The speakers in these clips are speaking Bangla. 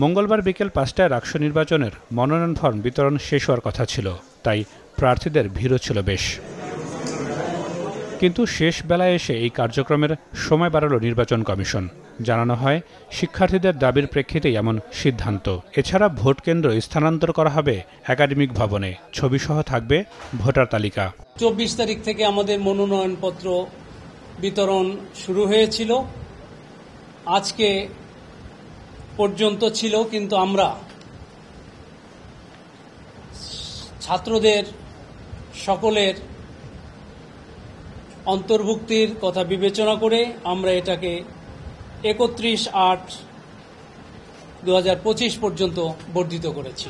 মঙ্গলবার বিকেল ৫টায় রাকসু নির্বাচনের মনোনয়ন ফর্ম বিতরণ শেষ হওয়ার কথা ছিল, তাই প্রার্থীদের ভিড়ও ছিল বেশ। কিন্তু শেষ বেলায় এসে এই কার্যক্রমের সময় বাড়াল নির্বাচন কমিশন। জানানো হয়, শিক্ষার্থীদের দাবির প্রেক্ষিতেই এমন সিদ্ধান্ত। এছাড়া ভোট কেন্দ্র স্থানান্তর করা হবে একাডেমিক ভবনে, ছবিসহ থাকবে ভোটার তালিকা। ২৪ তারিখ থেকে আমাদের মনোনয়নপত্র বিতরণ শুরু হয়েছিল, আজকে পর্যন্ত ছিল, কিন্তু আমরা ছাত্রদের সকলের অন্তর্ভুক্তির কথা বিবেচনা করে আমরা এটাকে ৩১/৮/২০২৫ পর্যন্ত বর্ধিত করেছি।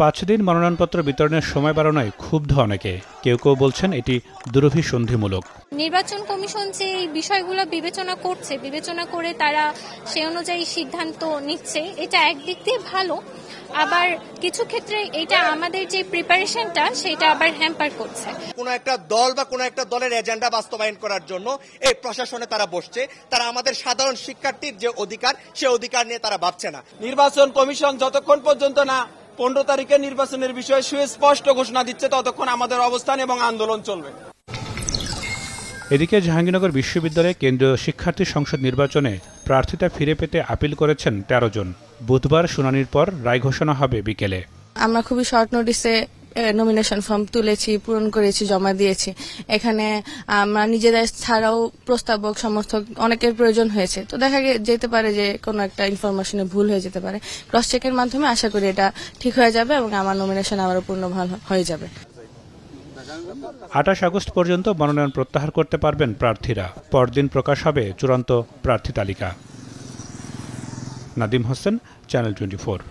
৫ দিন মনোনয়নপত্র বিতরণের সময় বাড়ানোয় ক্ষুব্ধ অনেকে। কেউ কেউ বলছেন এটি দুরভিসন্ধিমূলক। নির্বাচন কমিশন যে এই বিষয়গুলো বিবেচনা করে তারা সে অনুযায়ী সিদ্ধান্ত নিচ্ছে, এটা একদিক দিয়ে ভালো, আবার কিছু ক্ষেত্রে এটা আমাদের যে প্রিপারেশনটা সেটা আবার হ্যাম্পার করছে। কোনো একটা দল বা কোনো একটা দলের এজেন্ডা বাস্তবায়ন করার জন্য এই প্রশাসনে তারা বসছে, তারা আমাদের সাধারণ শিক্ষার্থীর যে অধিকার সে অধিকার নিয়ে তারা ভাবছে না। নির্বাচন কমিশন যতক্ষণ পর্যন্ত না 15 তারিখে নির্বাচনের বিষয়ে সুস্পষ্ট ঘোষণা দিচ্ছে ততক্ষণ আমাদের অবস্থান এবং আন্দোলন চলবে। এদিকে জাহাঙ্গীরনগর বিশ্ববিদ্যালয়ে কেন্দ্রীয় শিক্ষার্থী সংসদ নির্বাচনে প্রার্থিতা ফিরে পেতে আপিল করেছেন 13 জন। বুধবার শুনানির পর রায় ঘোষণা হবে বিকেলে। আমরা খুবই শর্ট নোটিসে নমিনেশন ফর্ম তুলেছি, পূরণ করেছি, জমা দিয়েছি। এখানে আমরা নিজেদের ছাড়াও প্রস্তাবক সমর্থক অনেকের প্রয়োজন হয়েছে, তো দেখা যেতে পারে যে কোনো একটা ইনফরমেশনে ভুল হয়ে যেতে পারে। ক্রস চেকের মাধ্যমে আশা করি এটা ঠিক হয়ে যাবে এবং আমার নমিনেশন আবারও পূর্ণ ভালো হয়ে যাবে। 28 আগস্ট পর্যন্ত মনোনয়ন প্রত্যাহার করতে পারবেন প্রার্থীরা। পরদিন প্রকাশ হবে চূড়ান্ত প্রার্থী তালিকা। নাদিম হোসেন, চ্যানেল 24।